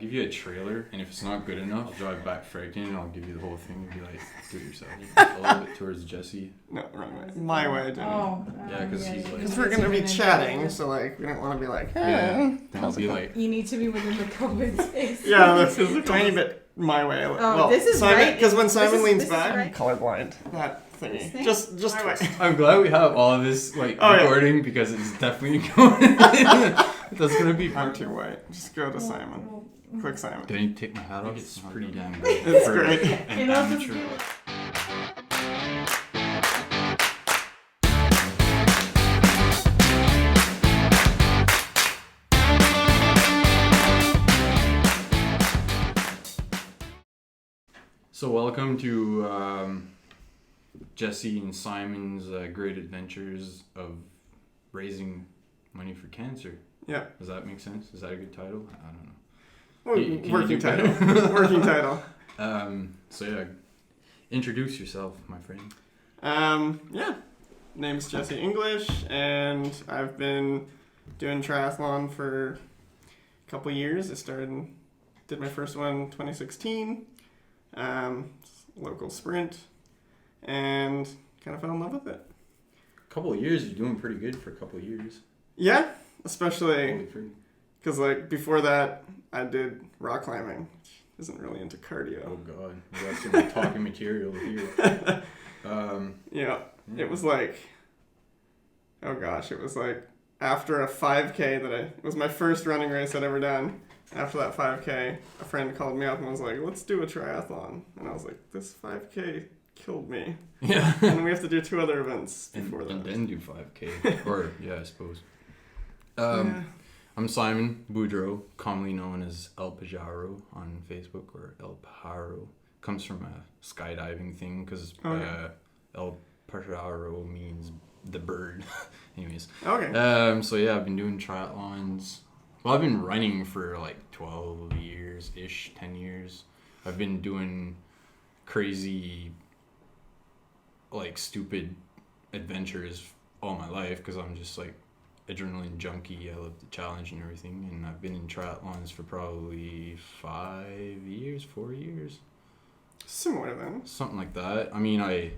give you a trailer, and if it's not good enough, I'll drive back Fredericton and I'll give you the whole thing and be like, do it yourself. A little bit towards Jesse. No, wrong way. My way, Jenny. Oh. Yeah, because he's like... Because we're going to be chatting, so like, we don't want to be like, hey. Yeah, then I'll be like... You need to be within the COVID space. Yeah, this is a tiny bit my way. Oh, this is Simon, right. Because when Simon leans this is back, right. colorblind. That This thingy. thing? Just twist. I'm glad we have all of this like Oh, yeah. recording because it's definitely going. That's gonna be. I'm too white. Just go to Simon. Quick Simon. Do I need to take my hat off? It's pretty damn good. It's for great. An You know, this is amateur. So welcome to Jesse and Simon's great adventures of raising money for cancer. Yeah. Does that make sense? Is that a good title? I don't know. Well, Can you working do title. better? Working title. So yeah, introduce yourself, my friend. Yeah. Name's Jesse English, and I've been doing triathlon for a couple years. Did my first one in 2016. Local sprint, and kind of fell in love with it. Couple of years, you're doing pretty good for a couple of years. Yeah, especially Holy frick. because like before that, I did rock climbing, which isn't really into Oh cardio. god, we got some talking material here. Yeah, it was like, oh gosh, it was like after a 5K it was my first running race I'd ever done. After that 5K, a friend called me up and was like, let's do a triathlon. And I was like, this 5K killed me. Yeah. And we have to do 2 other events and, before that. and then do 5K. Or, yeah, I suppose. Yeah. I'm Simon Boudreau, commonly known as El Pajaro on Facebook, or El Pajaro. Comes from a skydiving thing, because El Pajaro means the bird. Anyways. Okay. So yeah, I've been doing triathlons. Well, I've been running for like 12 years-ish, 10 years. I've been doing crazy, like stupid adventures all my life because I'm just like adrenaline junkie. I love the challenge and everything. And I've been in triathlons for probably 4 years. Similar then. Something like that. I mean, I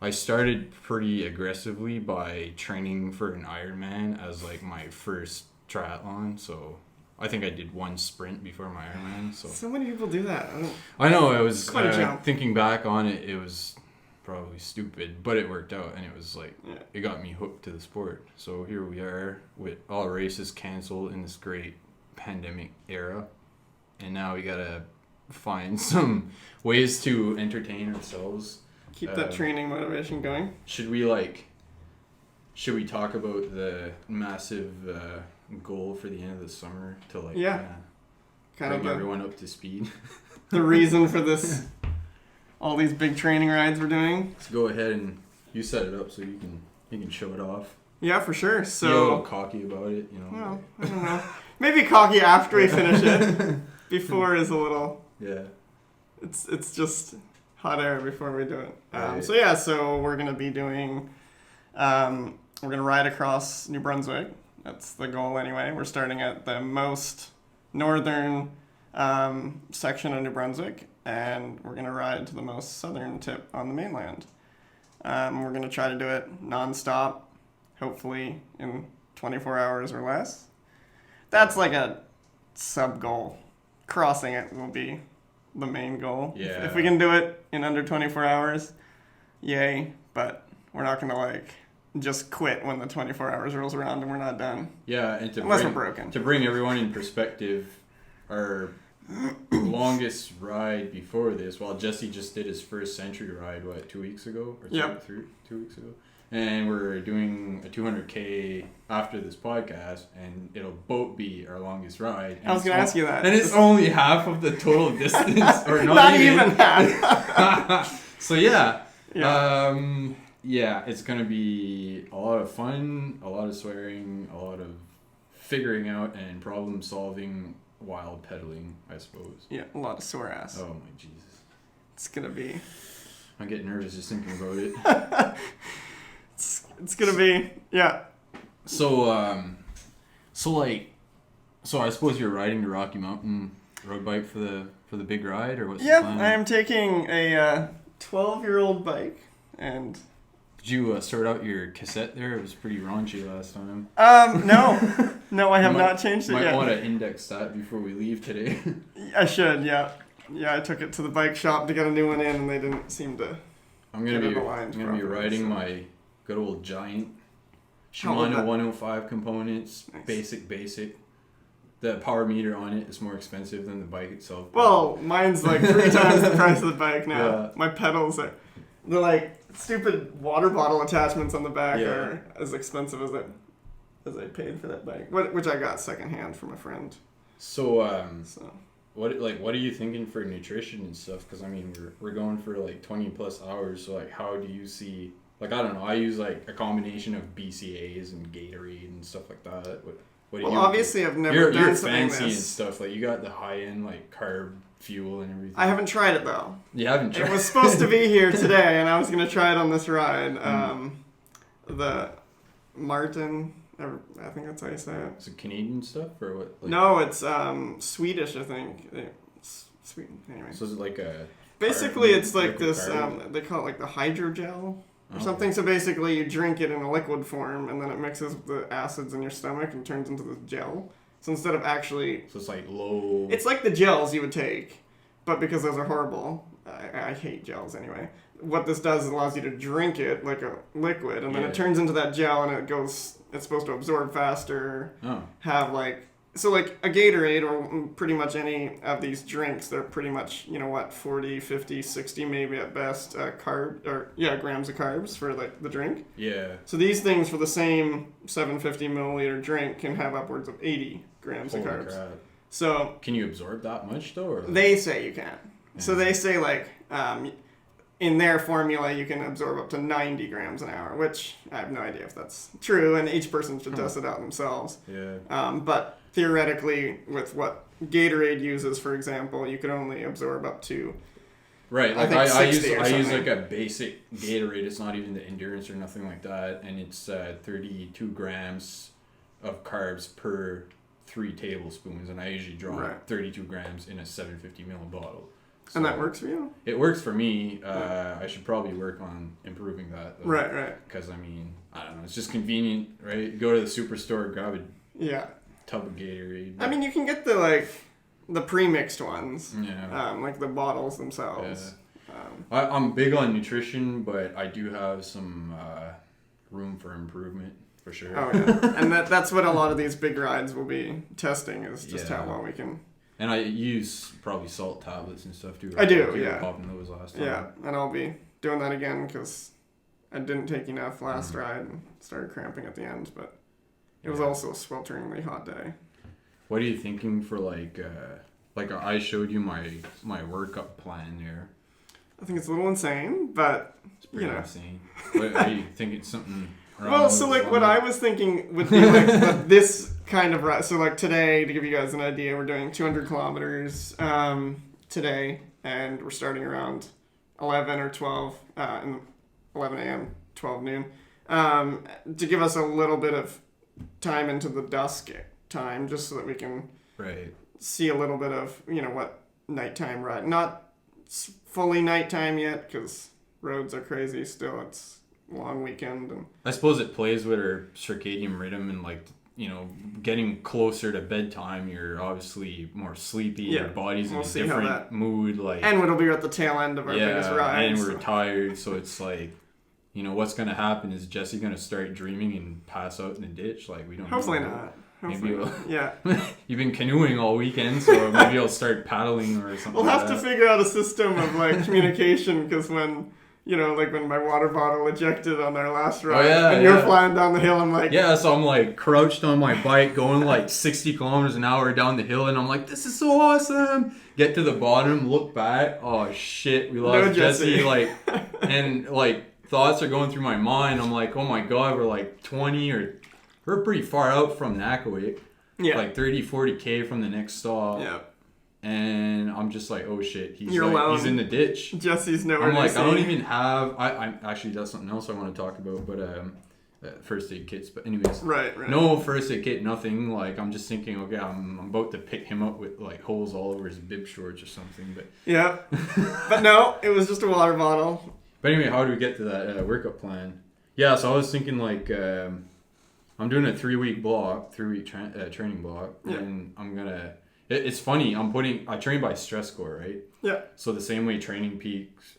started pretty aggressively by training for an Ironman as like my first triathlon, so I think I did 1 sprint before my Ironman. So many people do that. I know it was quite a jump. thinking back on it, it was probably stupid, but it worked out, and it was like it got me hooked to the sport. So here we are with all races canceled in this great pandemic era, and now we gotta find some ways to entertain ourselves. Keep that training motivation going. Should we talk about the massive goal for the end of the summer to like Kind of bring everyone up to speed? the reason for this, all these big training rides we're doing. Let's go ahead and you set it up so you can show it off. Yeah, for sure. Be a So, little cocky about it, you know. well, I don't know. Maybe cocky after we finish it. Before is a little. Yeah. It's just hot air before we do it. Right. So we're gonna be doing. We're gonna ride across New Brunswick. That's the goal anyway. We're starting at the most northern section of New Brunswick, and we're going to ride to the most southern tip on the mainland. We're going to try to do it nonstop, hopefully in 24 hours or less. That's like a sub-goal. Crossing it will be the main goal. Yeah. If we can do it in under 24 hours, yay, but we're not going to like just quit when the 24 hours rolls around and we're not done. Yeah, and Unless we're broken. To bring everyone in perspective, our longest ride before this, well, Jesse just did his first century ride, 2 weeks ago? Or Yep. 2 weeks ago. And we're doing a 200K after this podcast, and it'll both be our longest ride. And I was going to ask you that. And it's only half of the total distance, or not, Not even half. So yeah. Yeah. Yeah, it's going to be a lot of fun, a lot of swearing, a lot of figuring out and problem solving while pedaling, I suppose. Yeah, a lot of sore ass. Oh my Jesus. It's going to be... I get nervous just thinking about it. It's going to be... Yeah. So I suppose you're riding the Rocky Mountain road bike for the big ride, or what's the Yep, plan? I am taking a 12-year-old bike, and Did you sort out your cassette there? It was pretty raunchy last time. no, I have You not changed it Might yet. want to index that before we leave today. I should, yeah. Yeah, I took it to the bike shop to get a new one in, and they didn't seem to. I'm gonna Get it be aligned riding properly, so. my good old Giant How old Shimano that- 105 components. Nice. Basic. The power meter on it is more expensive than the bike itself. Well, mine's like 3 times the price of the bike now. Yeah. My pedals are. The like stupid water bottle attachments on the back Yeah. are as expensive as I paid for that bike, which I got secondhand from a friend. So So what are you thinking for nutrition and stuff? Because I mean we're going for like 20 plus hours. So like how do you see? Like I don't know. I use like a combination of BCAAs and Gatorade and stuff like that. What do well, you? obviously I've never You're done something fancy and this. stuff. Like you got the high end like carb fuel and everything. I haven't tried it though. You haven't tried. It was supposed to be here today, and I was gonna try it on this ride. The Martin, I think that's how you say it. Is it Canadian stuff or what? Like, No, it's Swedish, I think. It's Sweden, anyway. So is it like a? Basically, carb- it's like liquid this. carb? They call it like the hydrogel or Okay. something. So basically, you drink it in a liquid form, and then it mixes with the acids in your stomach and turns into this gel. So instead of actually, So it's like low. it's like the gels you would take, but because those are horrible, I hate gels anyway. What this does is allows you to drink it like a liquid, and then Yeah. it turns into that gel, and it goes. It's supposed to absorb faster. Oh. Have like like a Gatorade or pretty much any of these drinks, they're pretty much 40, 50, 60 maybe at best grams of carbs for like the drink. Yeah. So these things for the same 750 milliliter drink can have upwards of 80 grams Holy of carbs. crap. So Can you absorb that much though? Or they say you can. So Yeah. they say like in their formula you can absorb up to 90 grams an hour, which I have no idea if that's true, and each person should test it out themselves. Yeah. But theoretically, with what Gatorade uses, for example, you could only absorb up to. Right. I Like think I use 60 or I use something. like a basic Gatorade. It's not even the endurance or nothing like that, and it's 32 grams of carbs per 3 tablespoons, and I usually draw Right. 32 grams in a 750 ml bottle. And that So works for you? It works for me. I should probably work on improving that. Though. Right. Because I mean, I don't know. It's just convenient, right? Go to the superstore, grab a Yeah. tub of Gatorade. I mean, you can get the pre-mixed ones, yeah. like the bottles themselves. I'm big on nutrition, but I do have some room for improvement for sure. Oh yeah, and that's what a lot of these big rides will be testing is just Yeah. how well we can. And I use probably salt tablets and stuff too. I do, You were yeah. Popping those last time. Yeah, and I'll be doing that again because I didn't take enough last Mm-hmm. ride and started cramping at the end. But it was Yeah. also a swelteringly hot day. What are you thinking for like I showed you my workup plan there. I think it's a little insane, but It's pretty You know. insane. What are you thinking? Something? around well, so those like what lines? I was thinking would be like this kind of ride. So like today, to give you guys an idea, we're doing 200 kilometers today, and we're starting around 11 or 12 in 11 a.m. 12 noon to give us a little bit of time into the dusk time, just so that we can Right. see a little bit of what nighttime ride. Not fully nighttime yet because roads are crazy still. It's a long weekend and. I suppose it plays with our circadian rhythm and like getting closer to bedtime. You're obviously more sleepy. Yeah, Your body's we'll in a see how that- different mood. Like And it'll be at the tail end of our biggest ride. and so- we're tired, so it's like, what's gonna happen is Jesse gonna start dreaming and pass out in the ditch. Like we don't. Hopefully know. not. Maybe Hopefully we'll- not. Yeah. You've been canoeing all weekend, so maybe I'll start paddling or something. We'll like have to that. figure out a system of like communication because when when my water bottle ejected on our last ride and you're flying down the hill, I'm like, Yeah, so I'm like crouched on my bike going like 60 kilometers an hour down the hill, and I'm like, this is so awesome. Get to the bottom, look back, oh shit, we lost No, Jesse. Jesse. Like, and like thoughts are going through my mind. I'm like, oh my god, we're like 20 or we're pretty far out from Nakawik. yeah, Like 30, 40K from the next stop. yeah. And I'm just like, oh shit, he's You're like, alone. he's in the ditch. Jesse's nowhere I'm to like, see. I don't even have. I actually that's something else I want to talk about. But first aid kits. But anyways, Right. no first aid kit, nothing. Like I'm just thinking, okay, I'm about to pick him up with like holes all over his bib shorts or something. But Yeah. But no, it was just a water bottle. But anyway, how do we get to that workout plan? Yeah, so I was thinking like I'm doing a 3-week block, training block, Yeah. and I'm gonna. It's funny. I train by stress score, right? Yeah. So the same way Training Peaks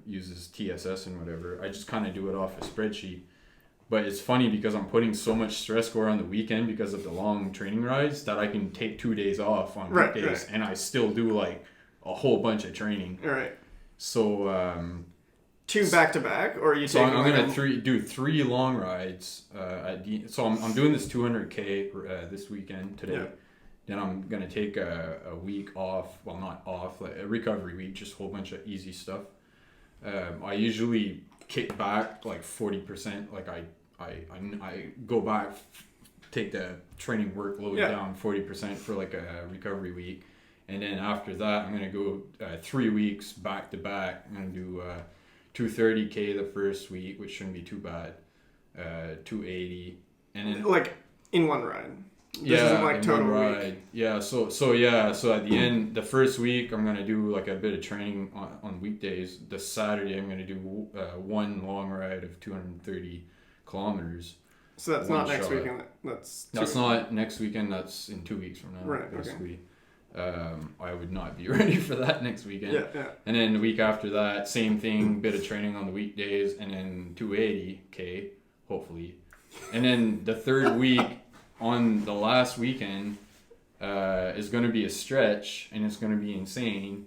uses TSS and whatever, I just kind of do it off a spreadsheet. But it's funny because I'm putting so much stress score on the weekend because of the long training rides that I can take 2 days off on weekdays, and I still do like a whole bunch of training. All right. So 2 back to back, or are you so taking? I'm like gonna do 3 long rides. So I'm doing this 200K this weekend today. Yeah. Then I'm gonna take a week off. Well, not off, like a recovery week, just a whole bunch of easy stuff. I usually kick back like 40%. Like I go back, take the training workload down 40% for like a recovery week, and then after that I'm gonna go 3 weeks back to back. I'm gonna do 230K the first week, which shouldn't be too bad. 280, and then like in one ride. This isn't like in total one week. ride. Yeah, so at the end, the first week I'm gonna do like a bit of training on weekdays. The Saturday I'm gonna do one long ride of 230 kilometers. So that's One not next shot. weekend. That's Not next weekend. That's in 2 weeks from now. Right, okay. Basically. I would not be ready for that next weekend. Yeah. And then the week after that, same thing, bit of training on the weekdays, and then 280K, hopefully. And then the third week, on the last weekend, is going to be a stretch, and it's going to be insane.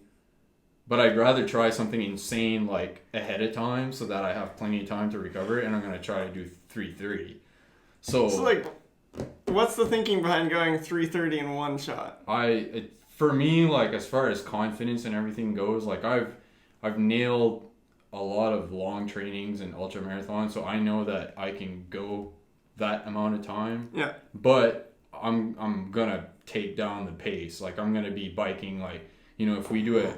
But I'd rather try something insane like ahead of time so that I have plenty of time to recover, and I'm going to try to do 330. So like, what's the thinking behind going 330 in one shot? For me, like as far as confidence and everything goes, like I've nailed a lot of long trainings and ultra marathons, so I know that I can go that amount of time. Yeah. But I'm gonna take down the pace. Like I'm gonna be biking, like, you know, if we do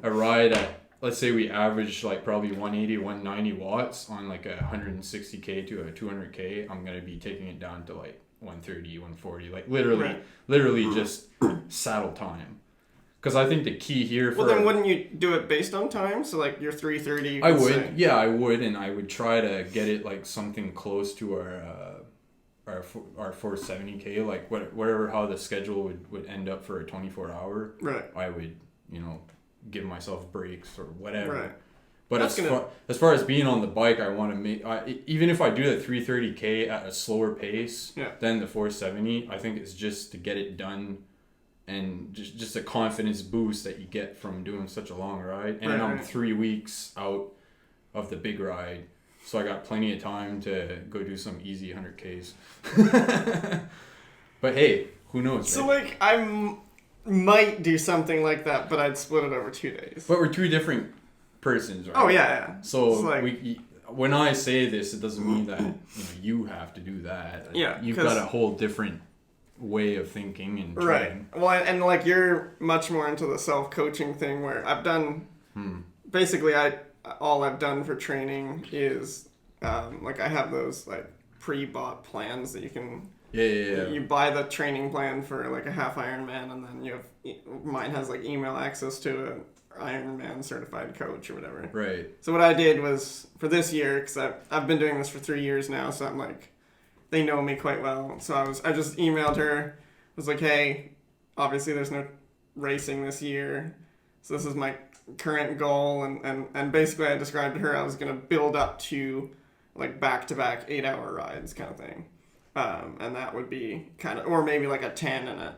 a ride at, let's say we average like probably 180 190 watts on like a 160K to a 200K, I'm gonna be taking it down to like 130 140, like literally just saddle time. Because I think the key here for... Well, then wouldn't you do it based on time? So, like, your 330, I would. Yeah, I would. And I would try to get it, like, something close to our 470K. Like, whatever, how the schedule would end up for a 24-hour. Right. I would, you know, give myself breaks or whatever. Right. But as far as being on the bike, I want to make... even if I do the 330K at a slower pace than the 470, I think it's just to get it done... And just a confidence boost that you get from doing such a long ride. And then I'm 3 weeks out of the big ride. So I got plenty of time to go do some easy 100Ks. But hey, who knows? So, right? like, I might do something like that, but I'd split it over 2 days. But we're two different persons, right? Oh, yeah. So it's like, when I say this, it doesn't mean that you have to do that. Yeah, You've got a whole different way of thinking and training. Right. Well, and like you're much more into the self-coaching thing where I've done basically all I've done for training is like I have those like pre-bought plans that you can you buy the training plan for like a half Ironman, and then you have mine has like email access to an Ironman certified coach or whatever. Right. So what I did was for this year, because I've been doing this for 3 years now, so I'm like, they know me quite well. So I just emailed her. I was like, hey, obviously there's no racing this year. So this is my current goal. And basically I described to her I was going to build up to like back-to-back 8-hour rides kind of thing. And that would be kind of, or maybe like a 10 and a,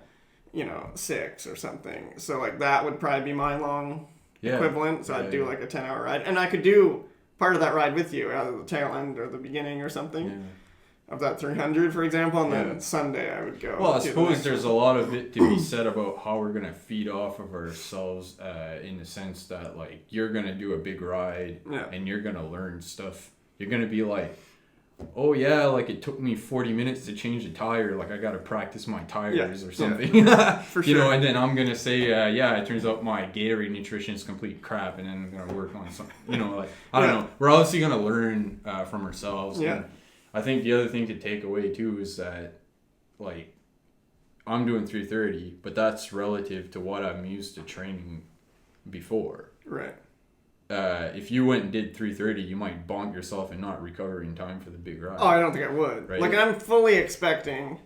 6 or something. So like that would probably be my long equivalent. So I'd do like a 10-hour ride. And I could do part of that ride with you, either the tail end or the beginning or something. Yeah. Of that 300, for example, and then Sunday I would go. Well, I suppose there's a lot of it to be said about how we're going to feed off of ourselves in the sense that, like, you're going to do a big ride and you're going to learn stuff. You're going to be like, oh, yeah, like, it took me 40 minutes to change a tire. Like, I got to practice my tires or something. For sure. And then I'm going to say, it turns out my Gatorade nutrition is complete crap, and then I'm going to work on something. Like, I don't know. We're obviously going to learn from ourselves. Yeah. And I think the other thing to take away too is that, like, I'm doing 330, but that's relative to what I'm used to training before. Right. If you went and did 330, you might bonk yourself and not recover in time for the big ride. Oh, I don't think I would. Right. Like, I'm fully expecting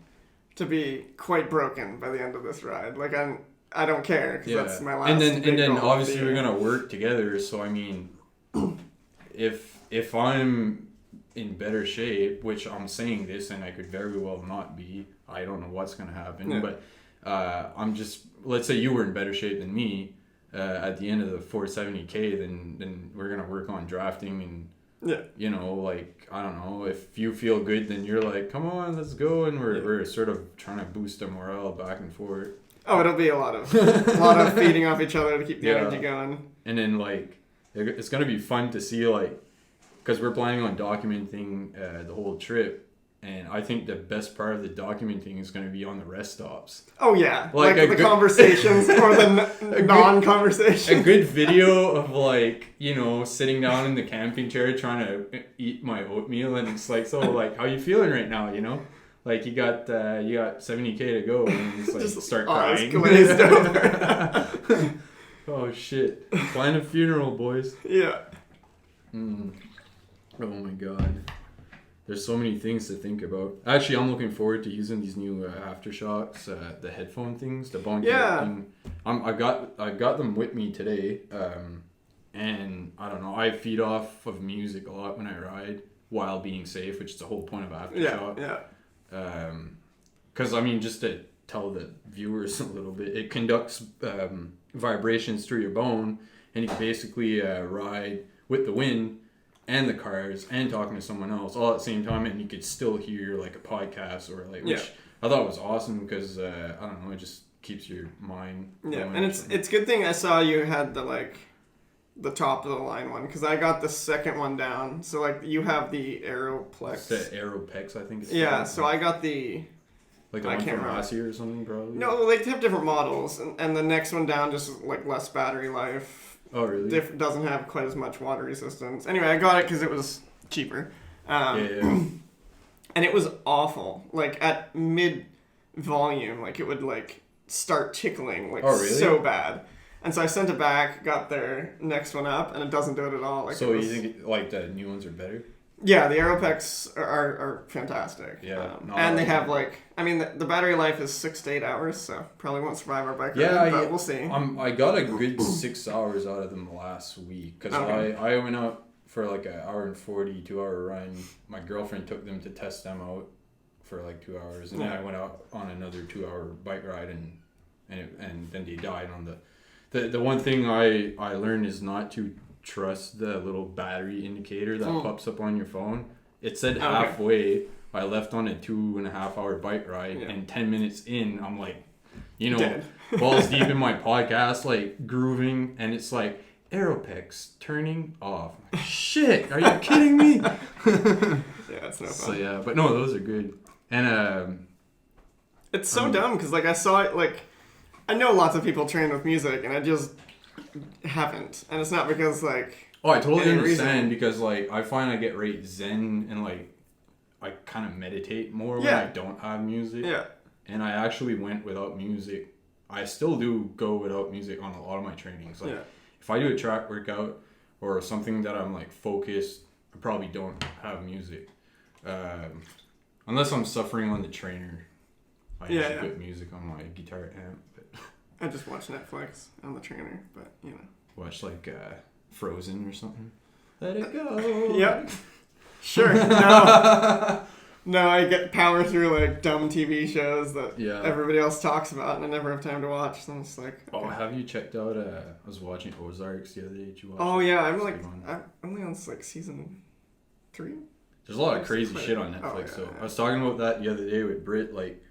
to be quite broken by the end of this ride. Like, I don't care because that's my last. And then big goal of obviously the we're year. gonna work together. So I mean, if I'm in better shape, which I'm saying this, and I could very well not be. I don't know what's gonna happen, Yeah. but I'm just, let's say you were in better shape than me at the end of the 470K, then we're gonna work on drafting and. Yeah. You know, like, I don't know, if you feel good, then you're like, come on, let's go, and we're sort of trying to boost our morale back and forth. Oh, it'll be a lot of feeding off each other to keep the energy going. And then, like, it's gonna be fun to see, like, because we're planning on documenting the whole trip, and I think the best part of the documenting is gonna be on the rest stops. Oh yeah, Like like a the good- conversations or the A non-conversations. good video of, like, you know, sitting down in the camping chair trying to eat my oatmeal, and it's like, so, like, how you feeling right now, you know? Like, you got 70K to go, and you just, like, start eyes crying. glazed over. Oh, shit. Plan a funeral, boys. Yeah. Mm. Oh, my God. There's so many things to think about. Actually, I'm looking forward to using these new Aftershocks, the headphone things, the bonky thing. I got them with me today, and I don't know. I feed off of music a lot when I ride while being safe, which is the whole point of Aftershock. Yeah. Because I mean, just to tell the viewers a little bit, it conducts vibrations through your bone, and you can basically ride with the wind and the cars and talking to someone else all at the same time, and you could still hear like a podcast or like, which I thought was awesome because I don't know, it just keeps your mind going. And it's good thing I saw you had the top of the line one, because I got the second one down. So like you have the Aeroplex. It's the Aeropex, I think it's Yeah, called. so I got the like the I one can't from remember. last year or something, probably. no, they have different models, and the next one down just like less battery life. Oh really? Doesn't have quite as much water resistance. Anyway, I got it because it was cheaper. Yeah. And it was awful. Like at mid volume, like it would like start tickling like Oh, really? so bad. And so I sent it back, got their next one up, and it doesn't do it at all. Like So it was, you think like the new ones are better? yeah, the Aeropex are fantastic. Yeah, no, and they I- have like, I mean, the battery life is 6 to 8 hours, so probably won't survive our bike Yeah, ride, but yeah. we'll see. I got a good 6 hours out of them last week because Okay. I went out for like an hour and 40, 2 hour run. My girlfriend took them to test them out for like 2 hours, and then I went out on another 2 hour bike ride, and then they died on the one thing I learned is not to trust the little battery indicator that pops up on your phone. It said halfway. I left on a 2.5 hour bike ride, and 10 minutes in, I'm like, you know, Dead. balls deep in my podcast, like grooving, and it's like Aeropex turning off. I'm like, shit, are you kidding me? Yeah, it's no fun. So yeah, but no, those are good. And It's so dumb because like I saw it, like I know lots of people train with music and I just haven't, and it's not because like oh, I totally any understand reason. because like I find I get right zen and like I kind of meditate more when I don't have music. Yeah. And I actually went without music. I still do go without music on a lot of my trainings. Like if I do a track workout or something that I'm like focused, I probably don't have music. Unless I'm suffering on the trainer. I usually put music on my guitar amp. But I just watch Netflix on the trainer, but you know. watch like Frozen or something. Let it go. Yep. Sure. No. No, I get power through like dumb TV shows that everybody else talks about, and I never have time to watch. So I'm just like, okay. Oh, have you checked out? I was watching Ozarks the other day. Did you watch? Oh it? yeah, I'm It's a like, good one. I'm only on like season 3. There's a lot of crazy shit on Netflix. Oh, yeah, so yeah. I was talking about that the other day with Britt, like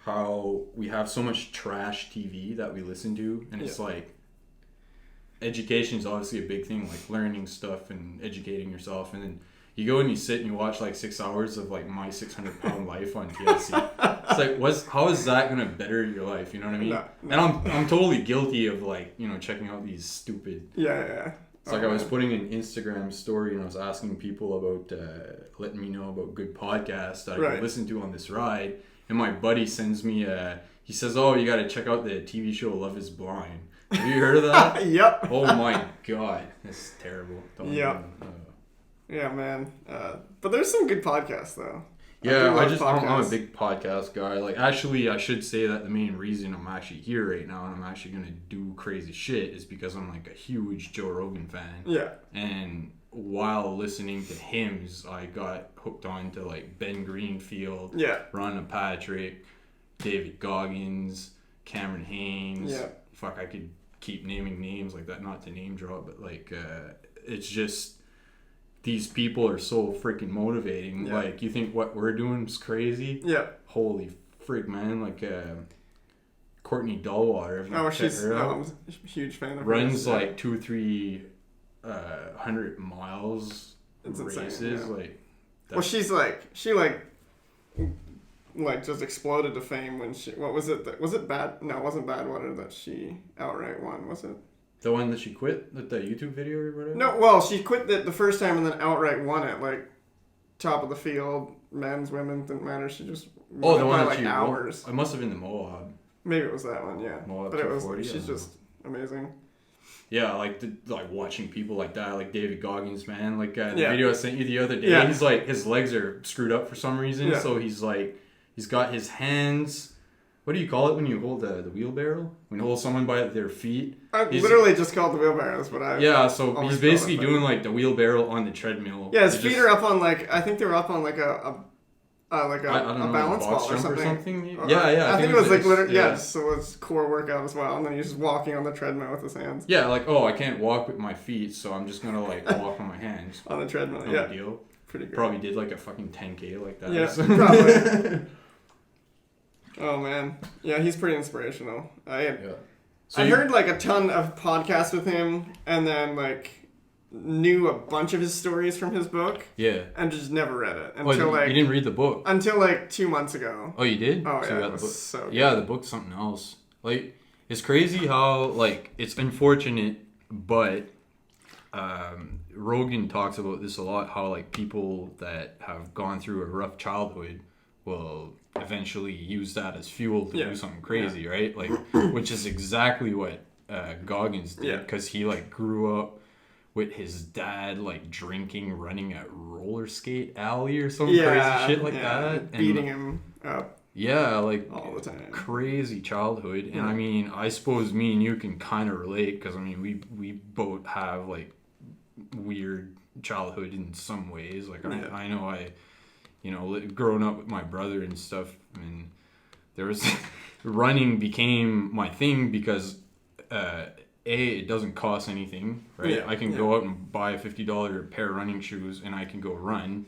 how we have so much trash TV that we listen to, and it's like education is obviously a big thing, like learning stuff and educating yourself, and then you go and you sit and you watch like 6 hours of like My 600 Pound Life on TLC. It's like, how is that gonna better your life? You know what I mean? No. And I'm totally guilty of like, you know, checking out these stupid. Yeah. It's like I was putting an Instagram story and I was asking people about letting me know about good podcasts that I could listen to on this ride. And my buddy sends me he says, "Oh, you got to check out the TV show Love Is Blind." Have you heard of that? Yep. Oh my god, that's terrible. Yep. Yeah, man. But there's some good podcasts though. Yeah, I'm a big podcast guy. Like, actually, I should say that the main reason I'm actually here right now and I'm actually gonna do crazy shit is because I'm like a huge Joe Rogan fan. Yeah. And while listening to him, I got hooked on to like Ben Greenfield, Rhonda Patrick, David Goggins, Cameron Haynes. Yeah. Fuck, I could keep naming names like that, not to name drop, but like it's just. These people are so freaking motivating. Yeah. Like, you think what we're doing is crazy? Yeah. Holy freak, man. Like, Courtney Dahlwater. She's I'm a huge fan of her. Runs like 200-300 miles it's races. Insane, Like, she just exploded to fame when what was it? Was it Bad? No, it wasn't Badwater that she outright won, was it? The one that she quit? The YouTube video or whatever? No, well, she quit the first time and then outright won it. Like, top of the field, men's, women, didn't matter. She just won the one by that like she hours. It must have been the Moab. Maybe it was that one, yeah. Moab but it was, 240, she's just amazing. Yeah, like watching people like that, like David Goggins, man. Like the video I sent you the other day, he's like, his legs are screwed up for some reason. So he's got his hands... What do you call it when you hold the wheelbarrow? When you hold someone by their feet? I literally just called the wheelbarrows, but so he's basically doing like the wheelbarrow on the treadmill. Yeah, his feet are up on like, I think they were up on like a balance ball or something. Yeah. I think it was like literally, so it was core workout as well. And then he's just walking on the treadmill with his hands. Yeah, like, I can't walk with my feet, so I'm just going to like walk on my hands. On the treadmill, no deal. Pretty good. Probably did like a fucking 10K like that. Yeah, probably. Oh man, yeah, he's pretty inspirational. I heard like a ton of podcasts with him, and then like knew a bunch of his stories from his book. Yeah, and just never read it until you didn't read the book until like 2 months ago. Oh, you did? Oh so yeah, it was so good. Yeah, the book's something else. Like, it's crazy how like it's unfortunate, but Rogan talks about this a lot. How like people that have gone through a rough childhood will eventually use that as fuel to do something crazy, right? Like, which is exactly what Goggins did, because he like grew up with his dad like drinking, running a roller skate alley or some crazy shit like that, and beating him up. Yeah, like all the time. Crazy childhood, and I mean, I suppose me and you can kind of relate because I mean, we both have like weird childhood in some ways. Like I know growing up with my brother and stuff, I mean, there was running became my thing because it doesn't cost anything, right? I can go out and buy a $50 pair of running shoes and I can go run.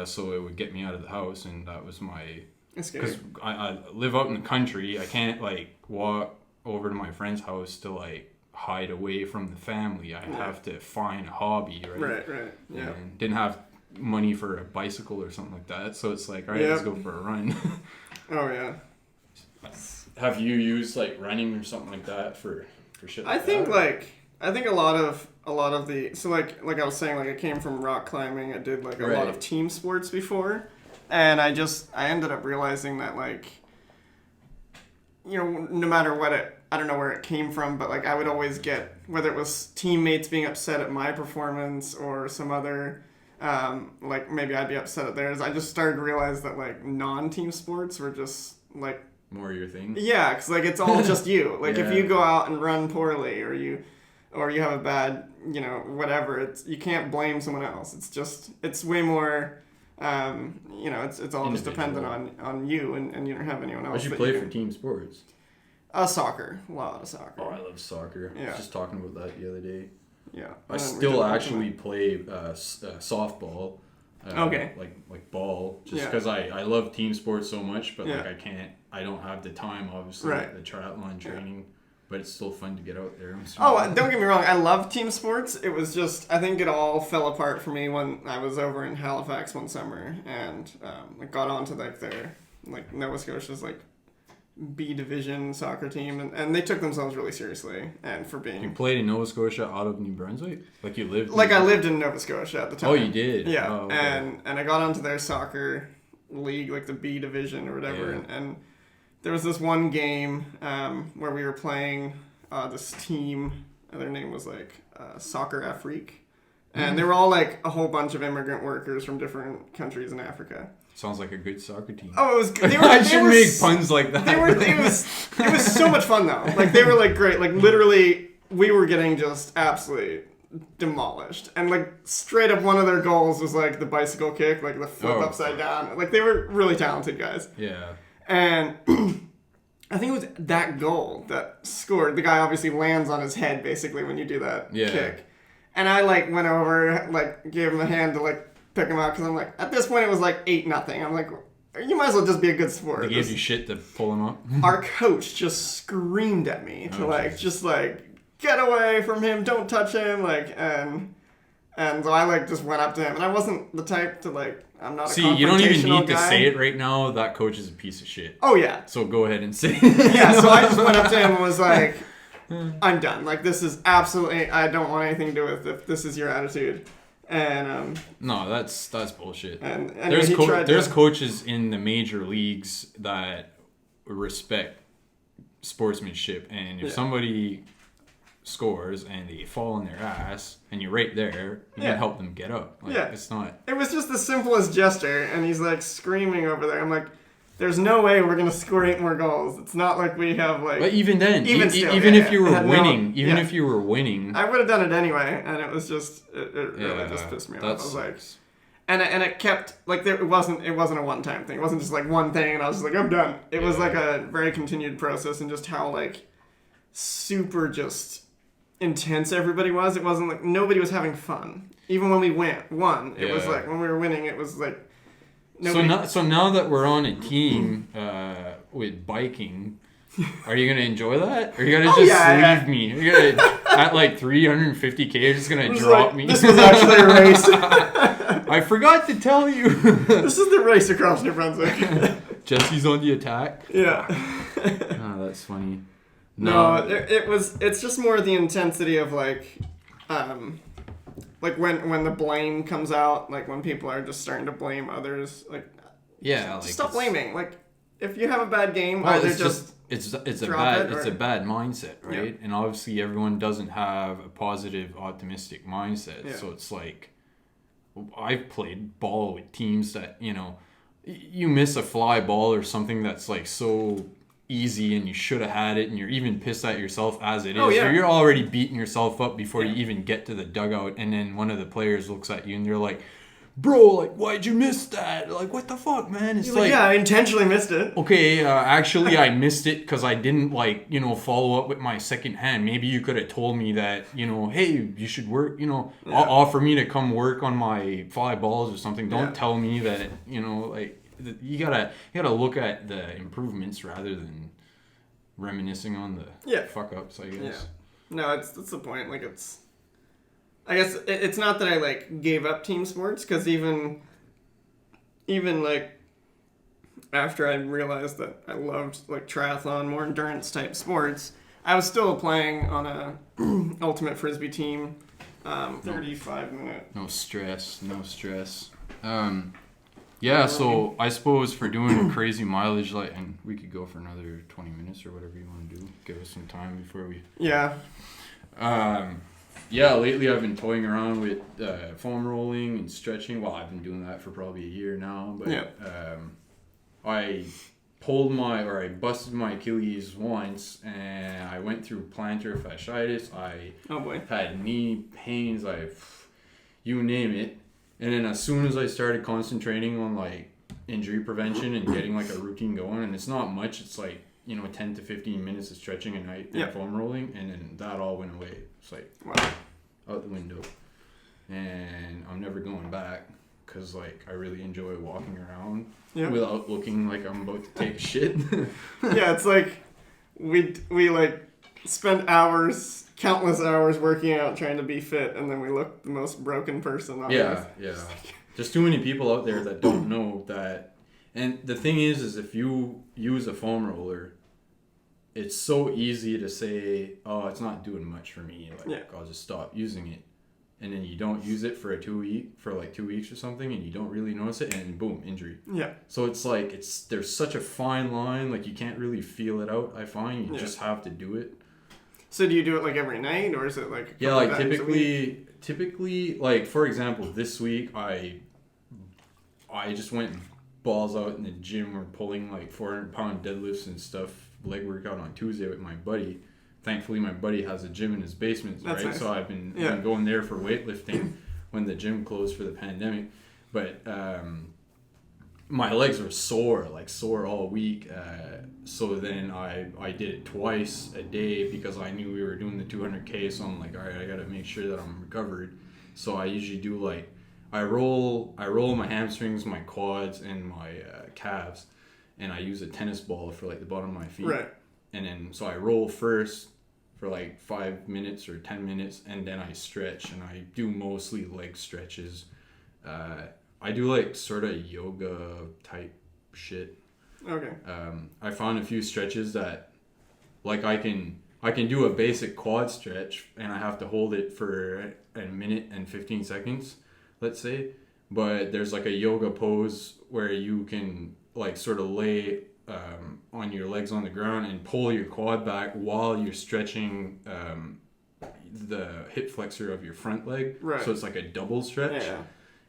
So it would get me out of the house, and that was my... Because I live out in the country, I can't like walk over to my friend's house to like hide away from the family. I have to find a hobby, right? Right. Yeah. And didn't have money for a bicycle or something like that, so it's like, all right, let's go for a run. Oh yeah. Have you used like running or something like that for shit like I think a lot of the, so like I was saying, like I came from rock climbing. I did like a lot of team sports before, and I ended up realizing that like, no matter what I don't know where it came from, but like I would always get, whether it was teammates being upset at my performance or some other like maybe I'd be upset at theirs. I just started to realize that like non-team sports were just like more your thing. Yeah, because like it's all just you. Like if you go out and run poorly, or you have a bad, whatever, you can't blame someone else. It's way more, it's all just dependent on you, and you don't have anyone else. What'd you play for team sports? Soccer, a lot of soccer. Oh, I love soccer. Yeah. I was just talking about that the other day. Yeah. I still actually play softball. Like ball, just because I love team sports so much, but like I don't have the time, obviously, the triathlon training, but it's still fun to get out there. Don't get me wrong, I love team sports. It was just, I think it all fell apart for me when I was over in Halifax one summer and got onto like their, like Nova Scotia's like B division soccer team, and they took themselves really seriously. And for You being played in Nova Scotia out of New Brunswick? Like you lived? like, I lived in Nova Scotia at the time. Oh, you did? Yeah, Oh, okay. and I got onto their soccer league, like the B division or whatever, Yeah. and there was this one game where we were playing this team. Their name was like Soccer Afrique, and they were all like a whole bunch of immigrant workers from different countries in Africa. Sounds like a good soccer team. Oh, it was good. I should make puns like that. It was so much fun though. Like they were like great. Like literally, we were getting just absolutely demolished. And like straight up, one of their goals was like the bicycle kick, like the flip Oh. upside down. Like they were really talented guys. Yeah. And I think it was that goal that scored. The guy obviously lands on his head basically when you do that Yeah. kick. And I like went over, like gave him a hand to like pick him out because I'm like, at this point it was like 8-0. I'm like, you might as well just be a good sport. They gave you shit to pull him up. Our coach just screamed at me to Oh, like Jesus. just like get away from him, don't touch him, like and so I like just went up to him, and I wasn't the type to like, I'm not a See, you don't even confrontational need to guy. say it right now. That coach is a piece of shit. Oh yeah, So go ahead and say it. yeah. So I just went up to him and was like, I'm done. Like this is absolutely, I don't want anything to do with if this is your attitude. And No, that's bullshit. and anyway, There's he tried there's to, coaches in the major leagues that respect sportsmanship, and if Yeah. somebody scores and they fall on their ass and you're right there, you Yeah. can help them get up. Like, Yeah. it's not. it was just the simplest gesture, and he's like screaming over there. I'm like, there's no way we're gonna score 8 more goals. It's not like we have like. But even then, Even still, even yeah, if you yeah. were Had no- winning, even yeah. if you were winning, I would have done it anyway, and it was just it really yeah, just pissed me off. I that was like, sucks. and it kept like it wasn't a one time thing. It wasn't just like one thing, and I was just like, I'm done. It was Yeah. like a very continued process, and just how like super just intense everybody was. It wasn't like nobody was having fun. Even when we won, it was Yeah. like when we were winning, it was like So nobody. now that we're on a team with biking, are you gonna enjoy that? Or are you gonna Oh, just yeah, leave me? You're gonna at like 350k, you're just gonna It was drop like, me. This was actually a race. I forgot to tell you. This is the race across New Brunswick. Jesse's on the attack. Yeah. Oh, that's funny. No, it's just more the intensity of like when the blame comes out, like when people are just starting to blame others, like Yeah, like stop it's- blaming. Like if you have a bad game, Well, either it's just it's a drop bad it or- it's a bad mindset, right? And obviously everyone doesn't have a positive, optimistic mindset. Yeah. So it's like I've played ball with teams that you miss a fly ball or something that's like so easy and you should have had it, and you're even pissed at yourself as it is. Oh, yeah. Or you're already beating yourself up before Yeah. you even get to the dugout, and then one of the players looks at you and they're like, "Bro, like why'd you miss that? Like what the fuck, man?" It's you're like, yeah, I intentionally missed it. okay, actually, I missed it because I didn't follow up with my second hand. Maybe you could have told me that, hey, you should work, offer me to come work on my fly balls or something. Don't Yeah. tell me that, you gotta look at the improvements rather than reminiscing on the Yeah. fuck ups, I Yeah. guess. No, that's the point. Like I guess it's not that I like gave up team sports, because even like after I realized that I loved like triathlon, more endurance type sports, I was still playing on a ultimate frisbee team, 35-minute. No stress. Yeah, so I suppose for doing crazy mileage, and we could go for another 20 minutes or whatever you want to do. Give us some time before we... Yeah. Yeah, lately I've been toying around with foam rolling and stretching. Well, I've been doing that for probably a year now. But Yeah. I busted my Achilles once, and I went through plantar fasciitis. I Oh boy. had knee pains. You name it. And then as soon as I started concentrating on like injury prevention and getting like a routine going, and it's not much. It's like 10 to 15 minutes of stretching a night and Yeah. foam rolling, and then that all went away. It's like Wow. out the window, and I'm never going back because like I really enjoy walking around Yeah. without looking like I'm about to take a shit. Yeah, it's like we like spent countless hours working out trying to be fit, and then we look the most broken person on earth. Yeah. There's too many people out there that don't know that. And the thing is if you use a foam roller it's so easy to say, oh, it's not doing much for me. Like, Yeah. I'll just stop using it. And then you don't use it for 2 weeks or something, and you don't really notice it, and boom, injury. Yeah. So it's like, there's such a fine line, like you can't really feel it out, I find. You Yeah. just have to do it. So do you do it like every night, or is it like a Yeah, couple like times a week? typically, like for example, this week I just went balls out in the gym. We're pulling like 400-pound deadlifts and stuff, leg workout on Tuesday with my buddy. Thankfully, my buddy has a gym in his basement, That's right? nice. So I've been going there for weightlifting when the gym closed for the pandemic. But my legs were sore all week. So then I did it twice a day because I knew we were doing the 200K. So I'm like, all right, I got to make sure that I'm recovered. So I usually do like, I roll my hamstrings, my quads, and my calves. And I use a tennis ball for like the bottom of my feet. Right. And then, so I roll first for like 5 minutes or 10 minutes, and then I stretch, and I do mostly leg stretches. I do like sort of yoga type shit. Okay. I found a few stretches that, like, I can do a basic quad stretch, and I have to hold it for a minute and 15 seconds, let's say. But there's like a yoga pose where you can like sort of lay on your legs on the ground and pull your quad back while you're stretching the hip flexor of your front leg. Right. So it's like a double stretch. Yeah.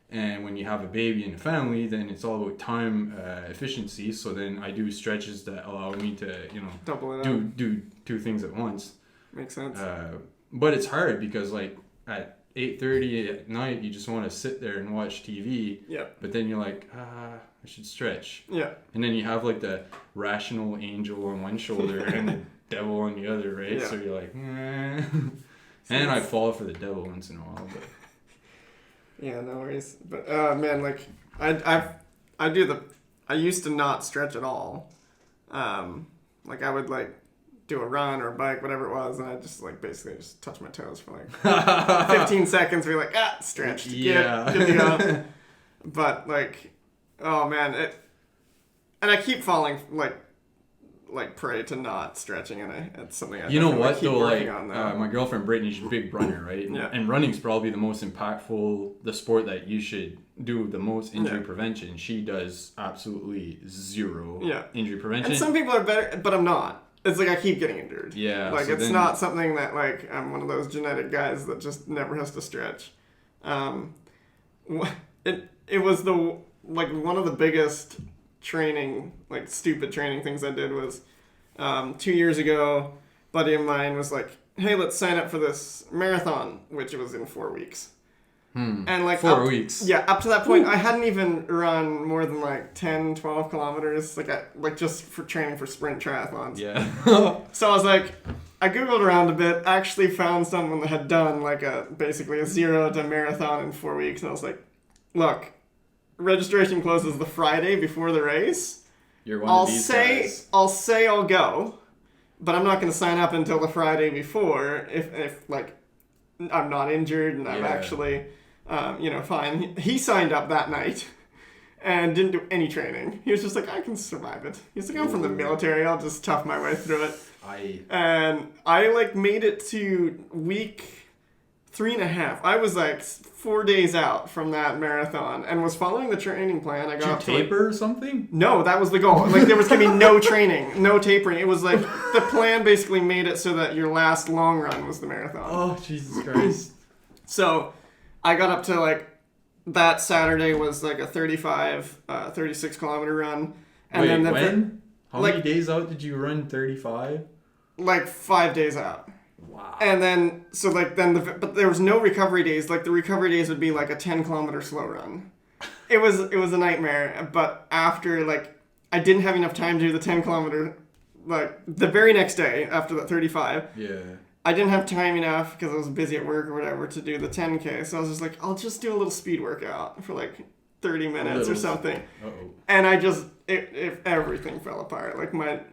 And when you have a baby and a family, then it's all about time efficiency. So then I do stretches that allow me to, Double it up. do two things at once. Makes sense. But it's hard because like at 8:30 at night, you just want to sit there and watch TV. Yeah. But then you're like, I should stretch. Yeah. And then you have like the rational angel on one shoulder and the devil on the other, right? Yeah. So you're like, and I fall for the devil once in a while. But Yeah, no worries. But man, like I used to not stretch at all. Like I would like do a run or a bike, whatever it was, and I just like basically just touch my toes for like 15 seconds. Be like, stretched. Yeah. Good to go. But like, oh man, and I keep falling like prey to not stretching, and it's something I you know definitely what keep though, working like on now. my girlfriend Brittany's a big runner, right? Yeah. And running's probably the most impactful, the sport that you should do the most injury Yeah. prevention. She does absolutely zero Yeah. injury prevention. And some people are better, but I'm not. It's like I keep getting injured. Yeah, Like so it's then- not something that like I'm one of those genetic guys that just never has to stretch. It was the like one of the biggest training, like stupid training things I did was 2 years ago, a buddy of mine was like, hey, let's sign up for this marathon, which was in 4 weeks. And like 4 weeks. Yeah, up to that point, I hadn't even run more than like 10, 12 kilometers, like just for training for sprint triathlons. Yeah. So I was like, I Googled around a bit, actually found someone that had done like basically a 0 to marathon in 4 weeks. And I was like, look, registration closes the Friday before the race. You're one I'll of these say guys. I'll go, but I'm not going to sign up until the Friday before if like I'm not injured and I'm Yeah. actually, fine. He signed up that night and didn't do any training. He was just like, I can survive it. He's like, I'm from the military. I'll just tough my way through it. And I like made it to week 3.5. I was like 4 days out from that marathon and was following the training plan. I got Did you up to, like, taper or something? no, that was the goal. Like there was gonna be no training, no tapering. It was like the plan basically made it so that your last long run was the marathon. Oh, Jesus Christ. So I got up to like that Saturday was like a 36 kilometer run. And Wait, then when? How like- many days out did you run 35? like 5 days out. Wow. And then, so like but there was no recovery days. Like the recovery days would be like a 10 kilometer slow run. It was a nightmare. But after like, I didn't have enough time to do the 10 kilometer, like the very next day after that 35, Yeah. I didn't have time enough because I was busy at work or whatever to do the 10K. So I was just like, I'll just do a little speed workout for like 30 minutes or something. Uh-oh. And I just if everything fell apart.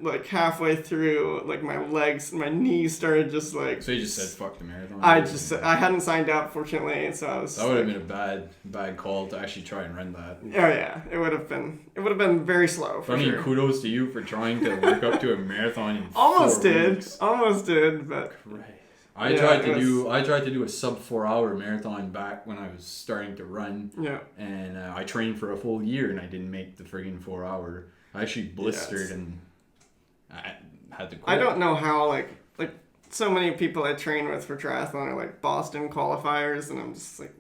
Like halfway through, like my legs, my knees started just like. So you just said fuck the marathon? I hadn't signed up, fortunately, so I was. That would have been a bad call to actually try and run that. Oh yeah, it would have been very slow. For sure. Kudos to you for trying to work up to a marathon in Almost 4 did, weeks. but. Christ. I tried to do a sub 4 hour marathon back when I was starting to run. Yeah. And I trained for a full year and I didn't make the friggin' 4 hour. I actually blistered and I had to quit. I don't know how like so many people I train with for triathlon are like Boston qualifiers, and I'm just like,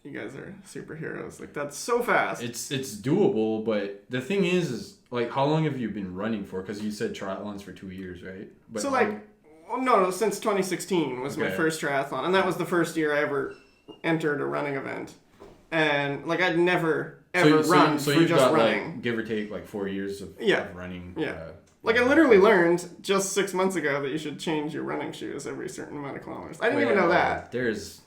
you guys are superheroes. Like that's so fast. It's doable, but the thing is like, how long have you been running for? Because you said triathlons for 2 years, right? But so like. Well, no, since 2016 was my first triathlon, and that was the first year I ever entered a running event. And like I'd never ever run so for you've just got, running. like, give or take like 4 years of running. Yeah. Like I literally learned just 6 months ago that you should change your running shoes every certain amount of kilometers. I didn't even know that. There's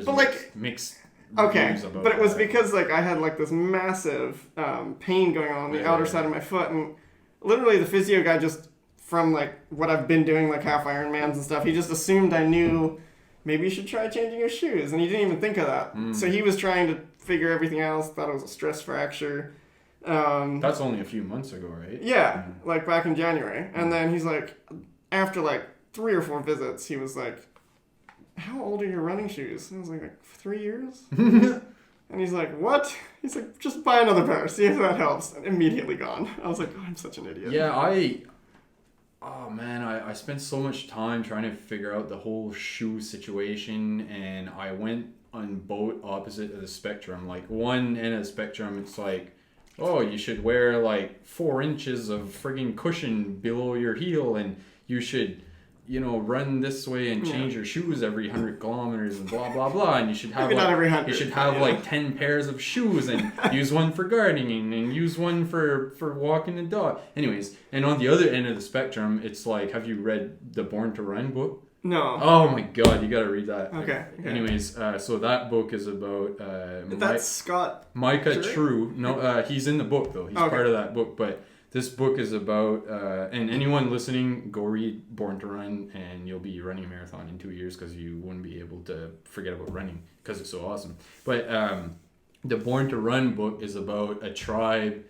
but mixed okay, reviews about but it was that. because like I had like this massive pain going on the outer side of my foot, and literally the physio guy just. From like what I've been doing, like half Ironmans and stuff, he just assumed I knew maybe you should try changing your shoes, and he didn't even think of that. So he was trying to figure everything else. Thought it was a stress fracture. That's only a few months ago, right? Yeah, like back in January, and then he's like, after like 3 or 4 visits, he was like, "How old are your running shoes?" And I was like 3 years. And he's like, "What?" He's like, "Just buy another pair, see if that helps." And immediately gone. I was like, "Oh, I'm such an idiot." Yeah, Oh man, I spent so much time trying to figure out the whole shoe situation, and I went on both opposite of the spectrum. Like one end of the spectrum, it's like, oh, you should wear like 4 inches of friggin' cushion below your heel, and you should, run this way and change your shoes every 100 kilometers and blah blah blah, and you should have not every 100, you should have like 10 pairs of shoes and use one for gardening and use one for walking the dog. Anyways, and on the other end of the spectrum, it's like, have you read the Born to Run book? No. Oh my god, you gotta read that. Okay. Anyways, so that book is about that's Scott Micah True. No, he's in the book though. He's part of that book, but this book is about, and anyone listening, go read Born to Run, and you'll be running a marathon in 2 years because you wouldn't be able to forget about running because it's so awesome. But the Born to Run book is about a tribe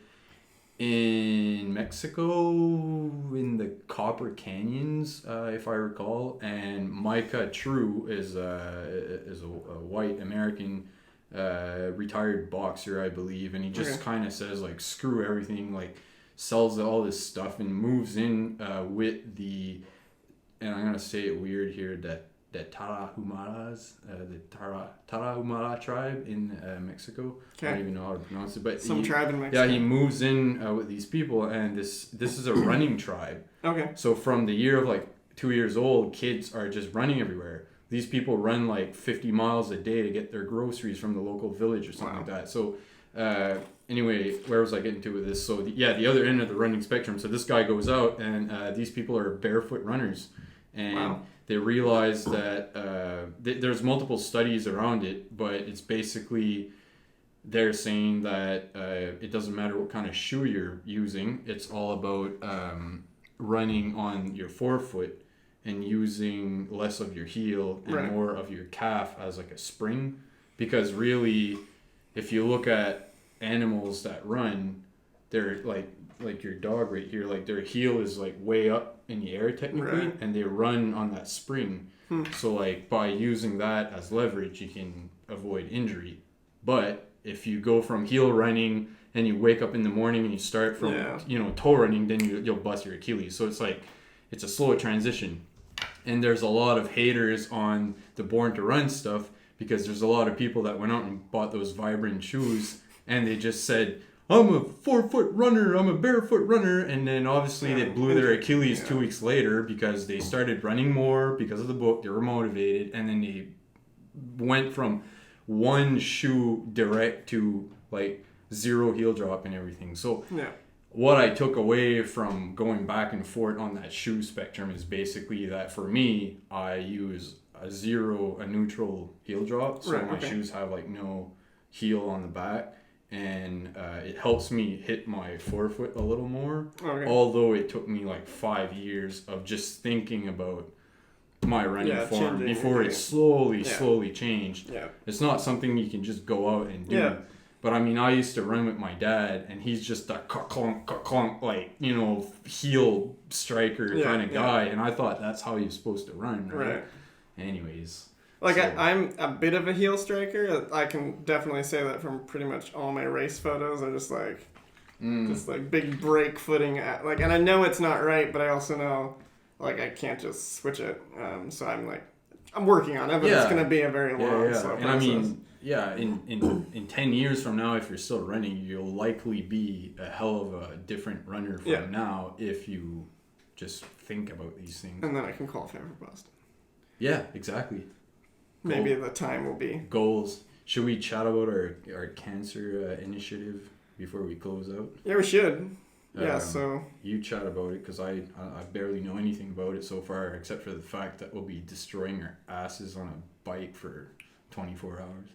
in Mexico in the Copper Canyons, if I recall, and Micah True is a white American retired boxer, I believe, and he just kind of says like, screw everything, like sells all this stuff and moves in with the, and I'm gonna say it weird here, that Tarahumaras, the Tarahumara tribe in Mexico. I don't even know how to pronounce it, but tribe in Mexico. Yeah, he moves in with these people, and this is a running tribe. Okay. So from the year of like 2 years old, kids are just running everywhere. These people run like 50 miles a day to get their groceries from the local village or something like that. So anyway, where was I getting to with this? So the other end of the running spectrum. So this guy goes out, and these people are barefoot runners, and they realize that there's multiple studies around it, but it's basically they're saying that it doesn't matter what kind of shoe you're using. It's all about running on your forefoot and using less of your heel and more of your calf as like a spring, because really, if you look at animals that run, they're like your dog right here, like their heel is like way up in the air technically, and they run on that spring. So like by using that as leverage, you can avoid injury. But if you go from heel running and you wake up in the morning and you start from toe running, then you'll bust your Achilles. So it's like, it's a slow transition. And there's a lot of haters on the Born to Run stuff, because there's a lot of people that went out and bought those Vibrant shoes, and they just said, I'm a 4-foot runner, I'm a barefoot runner, and then obviously they blew their Achilles 2 weeks later because they started running more because of the book, they were motivated, and then they went from one shoe direct to like 0 heel drop and everything. So what I took away from going back and forth on that shoe spectrum is basically that for me, I use a neutral heel drop, so my shoes have like no heel on the back, and it helps me hit my forefoot a little more. Okay. Although it took me like 5 years of just thinking about my running form changing before your it game. slowly changed. Yeah. It's not something you can just go out and do. Yeah. But I mean, I used to run with my dad, and he's just a clunk, like, you know, heel striker kind of guy, and I thought that's how you're supposed to run, right? Anyways. Like, so- I'm a bit of a heel striker. I can definitely say that from pretty much all my race photos are just like, just like big break footing. Like, and I know it's not right, but I also know, like, I can't just switch it. So I'm working on it, but it's going to be a very long, slow process. And I mean, in 10 years from now, if you're still running, you'll likely be a hell of a different runner from now if you just think about these things. And then I can qualify for Boston. Yeah, exactly. Maybe the time will be. Goals. Should we chat about our cancer initiative before we close out? Yeah, we should. Yeah, so... You chat about it, because I barely know anything about it so far, except for the fact that we'll be destroying our asses on a bike for 24 hours.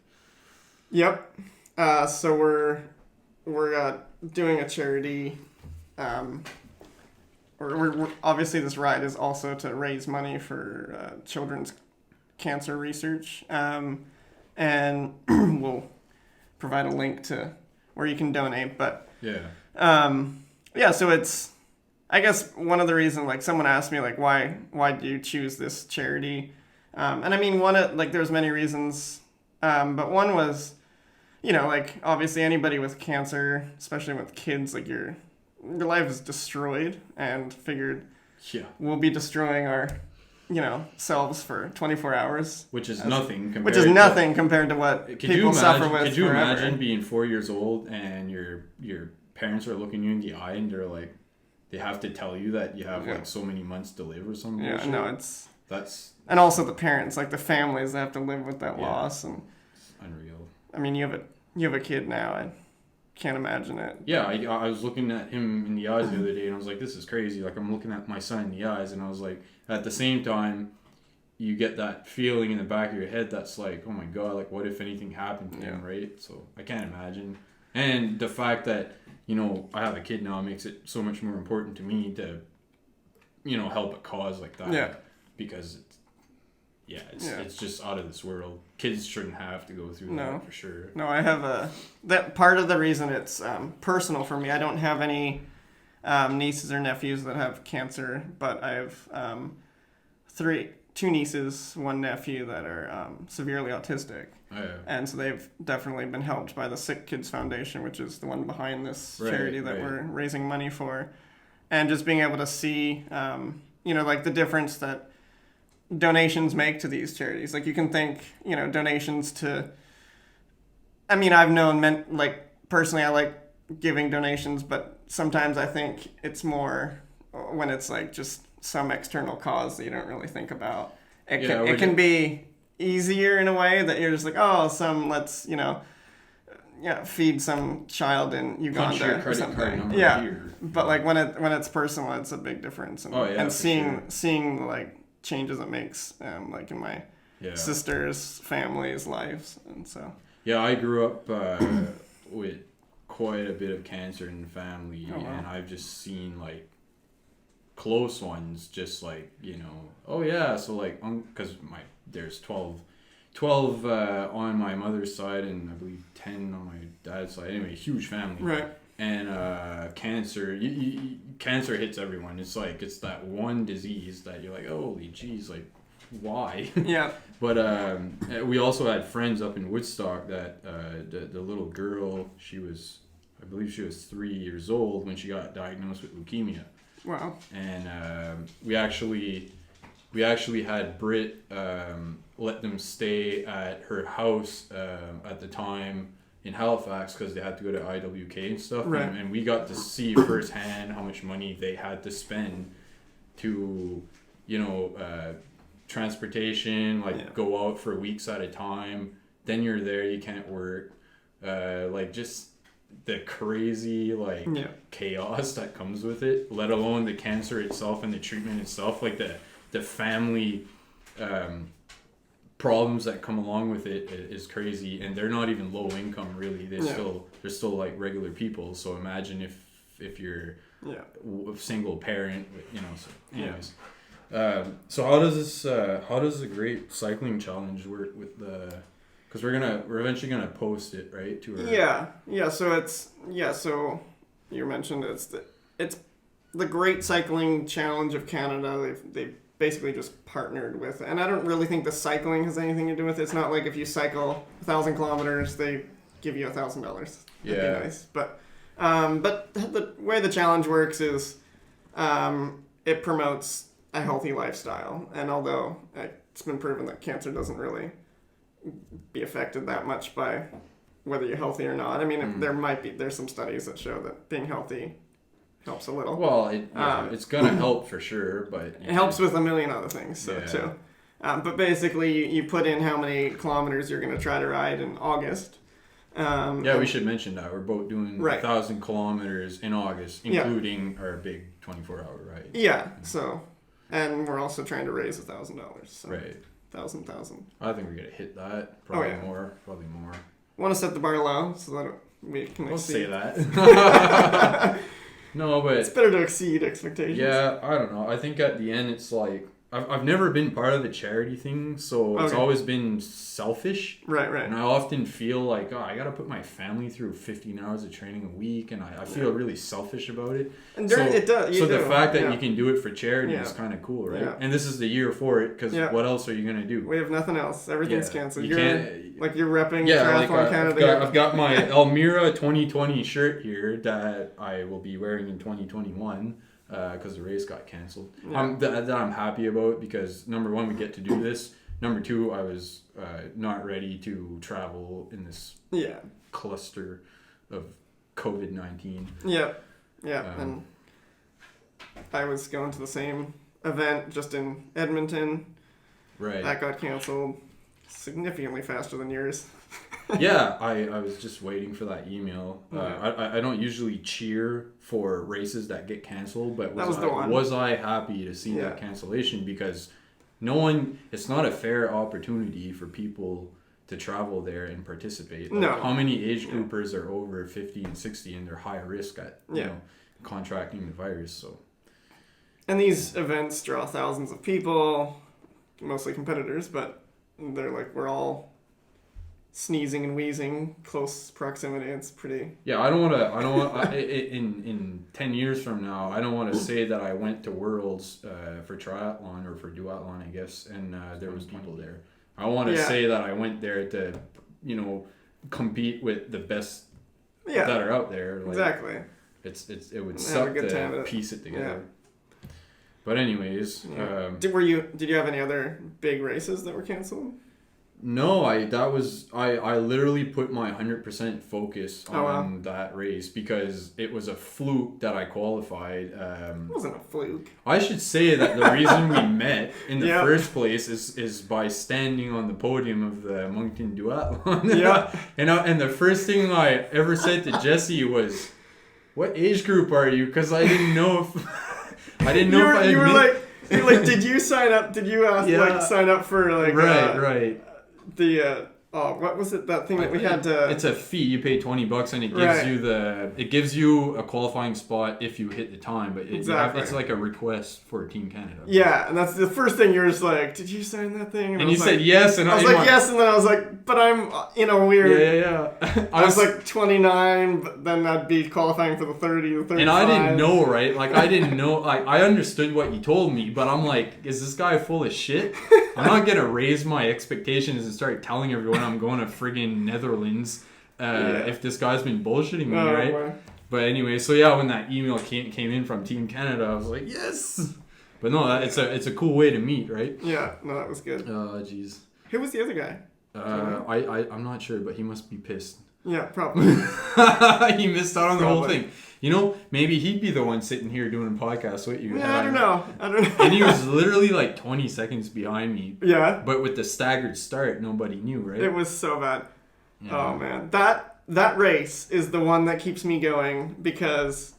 Yep. So we're doing a charity. We're obviously, this ride is also to raise money for children's cancer research, and we'll provide a link to where you can donate. But so it's, I guess one of the reasons, like, someone asked me, like, why do you choose this charity? And I mean, there's many reasons, but one was, you know, like, obviously anybody with cancer, especially with kids, like, your life is destroyed, and figured we'll be destroying our, you know, selves for 24 hours. Which is nothing compared to what people suffer with. Could you forever. imagine being 4 years old and your parents are looking you in the eye and they're like, they have to tell you that you have like so many months to live or something? Yeah, no, that's... And also the parents, like the families that have to live with that loss. And it's unreal. I mean, you have a kid now. I can't imagine it. Yeah, I was looking at him in the eyes the other day, and I was like, this is crazy. Like, I'm looking at my son in the eyes, and I was like, at the same time, you get that feeling in the back of your head that's like, oh my God, like, what if anything happened to him, right? So I can't imagine. And the fact that, you know, I have a kid now makes it so much more important to me to, you know, help a cause like that. Yeah. Because it's just out of this world. Kids shouldn't have to go through that, for sure. No, I have that part of the reason it's personal for me. I don't have any nieces or nephews that have cancer, but I have two nieces, one nephew that are severely autistic. Oh, yeah. And so they've definitely been helped by the Sick Kids Foundation, which is the one behind this charity that we're raising money for. And just being able to see, you know, like the difference that donations make to these charities. Like, you can think, you know, donations to, I mean, I've known personally I like giving donations, but sometimes I think it's more when it's like just some external cause that you don't really think about. It can be easier in a way that you're just like, let's, you know, feed some child in Uganda or something. But like when it's personal, it's a big difference. And seeing like changes it makes, like in my sister's family's lives, and so. Yeah, I grew up with quite a bit of cancer in the family, and I've just seen like close ones, just like, you know, so like, because there's 12 on my mother's side, and I believe 10 on my dad's side. Anyway, huge family. Right. And cancer, cancer hits everyone. It's like, it's that one disease that you're like, holy jeez, like, why? Yeah. But we also had friends up in Woodstock that the little girl, I believe she was 3 years old when she got diagnosed with leukemia. Wow. And we actually had Britt let them stay at her house at the time in Halifax, because they had to go to IWK and stuff. Right. And we got to see firsthand how much money they had to spend to, you know, transportation, go out for weeks at a time. Then you're there, you can't work. Like, just the crazy chaos that comes with it, let alone the cancer itself and the treatment itself, like the family problems that come along with it is crazy, and they're not even low income really. They're still like regular people. So imagine if you're a single parent, So anyways, so how does the Great Cycling Challenge work with the? Because we're eventually gonna post it, right? To our... So you mentioned it's the Great Cycling Challenge of Canada. They've basically just partnered with, and I don't really think the cycling has anything to do with it. It's not like if you cycle 1,000 kilometers, they give you $1,000. That'd be nice. But the way the challenge works is it promotes a healthy lifestyle, and although it's been proven that cancer doesn't really be affected that much by whether you're healthy or not. I mean, there's some studies that show that being healthy helps a little. Well, it's gonna help for sure, but it helps with a million other things too. But basically, you put in how many kilometers you're gonna try to ride in August. We should mention that we're both doing 1,000 kilometers in August, including our big 24-hour ride. Yeah. So, and we're also trying to raise $1,000. So. Right. Thousand. I think we're gonna hit that. Probably more. Want to set the bar low so that we can Don't exceed. say that. No, but it's better to exceed expectations. Yeah, I don't know. I think at the end it's like I've never been part of the charity thing, so it's always been selfish. Right. And I often feel like, I gotta put my family through 15 hours of training a week, and I feel really selfish about it. And the fact that you can do it for charity is kind of cool, right? Yeah. And this is the year for it, because what else are you gonna do? We have nothing else. Everything's canceled. You're repping Triathlon Canada. I've got my Elmira 2020 shirt here that I will be wearing in 2021. Because the race got canceled. That I'm happy about, because number one, we get to do this. Number two, I was not ready to travel in this cluster of COVID-19. And I was going to the same event just in Edmonton. Right. That got canceled significantly faster than yours. I was just waiting for that email. I don't usually cheer for races that get canceled, but was I happy to see that cancellation, because it's not a fair opportunity for people to travel there and participate. How many age groupers are over 50 and 60 and they're high risk at contracting the virus? So, and these events draw thousands of people, mostly competitors, but they're like, we're all sneezing and wheezing, close proximity. It's pretty. Yeah, I don't want in 10 years from now, I don't want to say that I went to Worlds for triathlon or for duathlon, I guess, and there was people there. I want to say that I went there to, compete with the best that are out there. Like, exactly. It would suck to piece it together. Yeah. But anyways, did you have any other big races that were canceled? No, I literally put my 100% focus on that race, because it was a fluke that I qualified. It wasn't a fluke. I should say that the reason we met in the first place is by standing on the podium of the Moncton Duathlon. Yeah. and the first thing I ever said to Jesse was, "What age group are you?" Because I didn't know if you were like, did you sign up? Did you sign up for right. The what was it, that thing that we had to... It's a fee. You pay $20 and it gives you a qualifying spot if you hit the time, but it's like a request for Team Canada. Yeah, and that's the first thing. You're just like, did you sign that thing? And you said yes, and I was like yes, and then I was like, but I'm in a weird... Yeah. I was like 29, but then I'd be qualifying for the 30, the 35. And I didn't know, right? Like, I didn't know. Like, I understood what you told me, but I'm like, is this guy full of shit? I'm not going to raise my expectations and start telling everyone I'm going to friggin' Netherlands if this guy's been bullshitting me, right? Well. But anyway, so when that email came in from Team Canada, I was like, yes! But no, it's a cool way to meet, right? Yeah, no, that was good. Oh, jeez. Who was the other guy? I'm not sure, but he must be pissed. Yeah, probably. He missed out on the whole thing. Maybe he'd be the one sitting here doing a podcast with you. Yeah, I don't know. And he was literally like 20 seconds behind me. Yeah. But with the staggered start, nobody knew, right? It was so bad. Yeah. Oh, man. That race is the one that keeps me going, because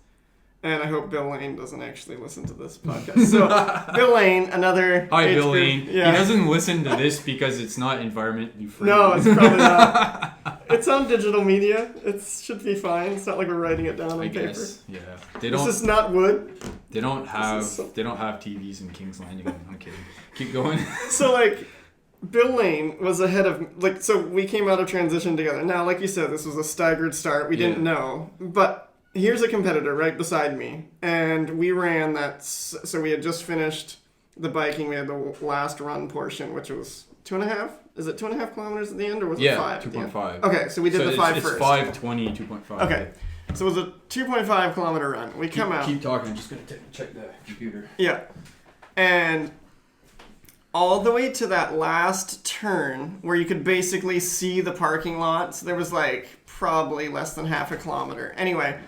And I hope Bill Lane doesn't actually listen to this podcast. So, Bill Lane, another... Hi, age Bill group- Lane. Yeah. He doesn't listen to this because it's not environmentally friendly. No, it's probably not. It's on digital media. It should be fine. It's not like we're writing it down on I paper. guess. Yeah. This is not wood. They don't have is so- TVs in King's Landing. I'm kidding. Keep going. So, like, Bill Lane was ahead of... Like, so we came out of transition together. Now, like you said, this was a staggered start. We didn't know. But here's a competitor right beside me. And we ran that... So we had just finished the biking. We had the last run portion, which was 2.5? Is it 2.5 kilometers at the end, or was it 5? 2.5. Okay, so we did the 5 it's first. 5:20, 2.5. Okay, so it was a 2.5 kilometer run. We come out. Keep talking. I'm just gonna check the computer. Yeah, and all the way to that last turn where you could basically see the parking lot. So there was like probably less than half a kilometer. Anyway,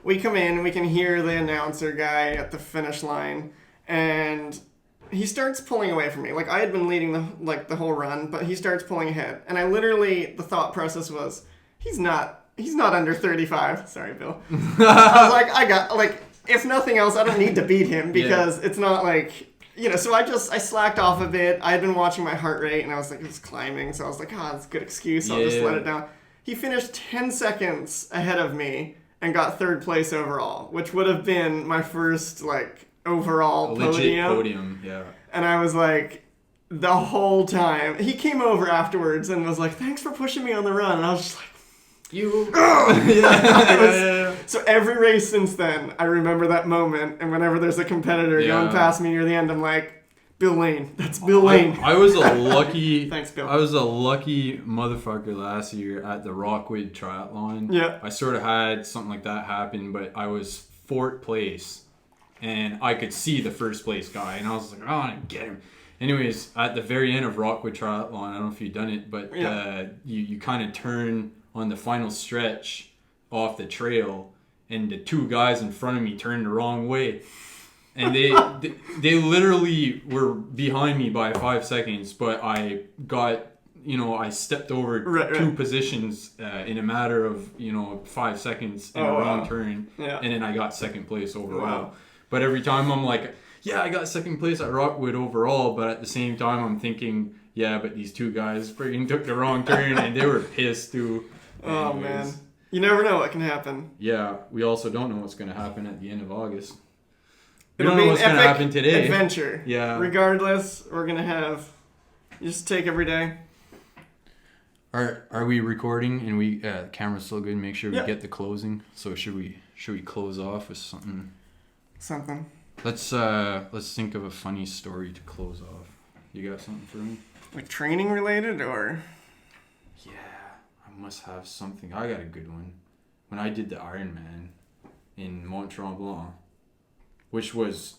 we come in, we can hear the announcer guy at the finish line, and he starts pulling away from me. Like, I had been leading the whole run, but he starts pulling ahead. And I literally, the thought process was, he's not under 35. Sorry, Bill. I was like, if nothing else, I don't need to beat him because it's not like, so I slacked off a bit. I had been watching my heart rate and I was like, it's climbing. So I was like, that's a good excuse. I'll just let it down. He finished 10 seconds ahead of me and got 3rd place overall, which would have been my first, overall podium, yeah. And I was like, the whole time, he came over afterwards and was like, thanks for pushing me on the run. And I was just like, So every race since then, I remember that moment. And whenever there's a competitor going past me near the end, I'm like, Bill Lane. That's Bill Lane. I was a lucky... Thanks, Bill. I was a lucky motherfucker last year at the Rockwood Triathlon. Yeah. I sort of had something like that happen, but I was 4th place. And I could see the 1st place guy, and I was like, I want to get him. Anyways, at the very end of Rockwood Triathlon, I don't know if you've done it, but you kind of turn on the final stretch off the trail, and the 2 guys in front of me turned the wrong way. And they literally were behind me by 5 seconds, but I got... I stepped over 2 positions in a matter of, 5 seconds in a wrong turn, and then I got 2nd place overall. Wow. But every time I'm like, I got 2nd place at Rockwood overall, but at the same time I'm thinking, but these 2 guys freaking took the wrong turn, and they were pissed too. Oh, man. You never know what can happen. Yeah, we also don't know what's going to happen at the end of August. We It'll don't be know what's an going to epic happen today. adventure. Yeah. Regardless, we're going to have... You just take every day. Are we recording and we camera's still good? Make sure we Yeah. get the closing. So should we close off with something? Something. Let's think of a funny story to close off. You got something for me? Like training related or? Yeah, I must have something. I got a good one. When I did the Ironman in Mont Tremblant, which was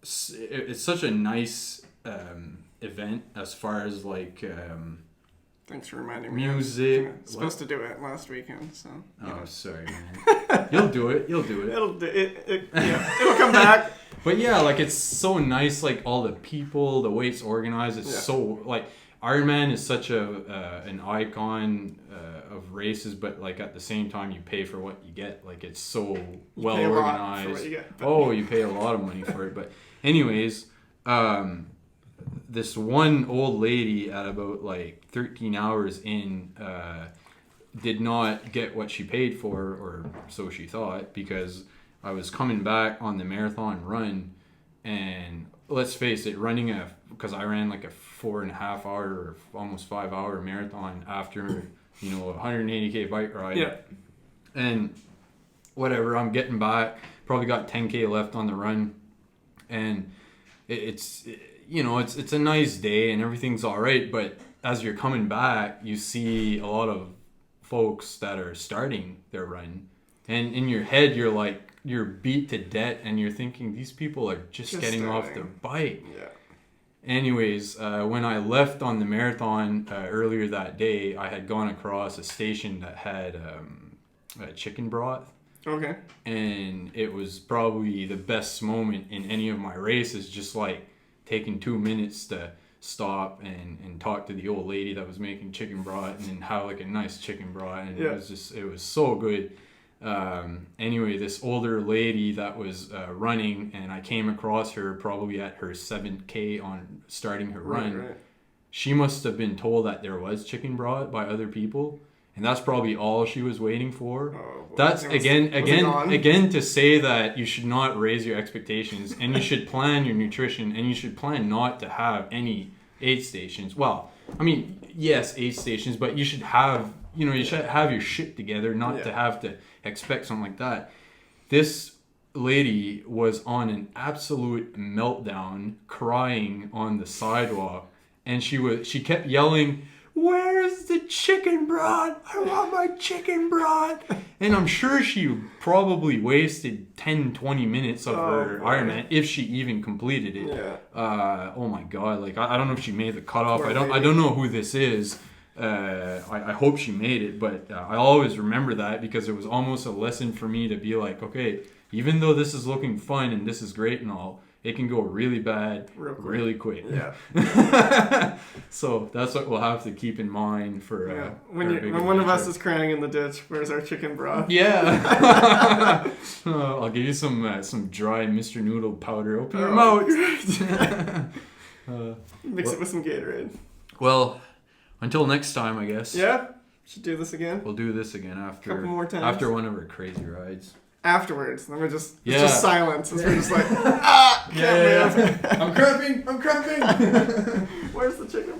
it's such a nice event as far as Thanks for reminding me. music. I was supposed to do it last weekend, so. Oh, sorry, man. You'll do it. It'll come back. But yeah, it's so nice. All the people, the way it's organized. It's so Ironman is such an icon of races, but at the same time you pay for what you get. It's so well pay a lot organized. for what you get, but- Oh, you pay a lot of money for it. But anyways, this one old lady at about 13 hours in did not get what she paid for, or so she thought, because I was coming back on the marathon run, and let's face it, because I ran a 4.5 hour or almost 5 hour marathon after a 180k bike ride. Yeah. And whatever, I'm getting back, probably got 10k left on the run, and it's a nice day and everything's all right, but as you're coming back, you see a lot of folks that are starting their run, and in your head you're beat to death, and you're thinking these people are just getting starting off their bike. Yeah. Anyways, when I left on the marathon earlier that day, I had gone across a station that had chicken broth. Okay. And it was probably the best moment in any of my races, just taking 2 minutes to stop and talk to the old lady that was making chicken broth, and then have a nice chicken broth, and it was so good. Anyway, this older lady that was running, and I came across her probably at her 7K on starting her run. Right. She must have been told that there was chicken broth by other people, and that's probably all she was waiting for. Oh, boy. That's Was it gone? again to say that you should not raise your expectations, and you should plan your nutrition, and you should plan not to have any aid stations. Well, I mean, yes, aid stations, but you should have, you should have your shit together, not to have to expect something like that. This lady was on an absolute meltdown, crying on the sidewalk, and she kept yelling, "Where's the chicken broth? I want my chicken broth." And I'm sure she probably wasted 10-20 minutes of her boy. Ironman if she even completed it. Yeah. Oh my god, like I don't know if she made the cutoff. Poor I lady. don't know who this is. I hope she made it, but I always remember that because it was almost a lesson for me to be like, okay, even though this is looking fun and this is great and all, it can go really bad Real quick. really quick. Yeah. So that's what we'll have to keep in mind for Yeah. our When big one of us adventure. is crying in the ditch, where's our chicken broth? Yeah. I'll give you some dry Mr. Noodle powder. Open your mouth. Mix it with some Gatorade. Well, until next time, I guess. Yeah? Should do this again? We'll do this again Couple more times. after one of our crazy rides. Afterwards. Then it's Yeah. just silence. We're just like, can't move. I'm cramping. Where's the chicken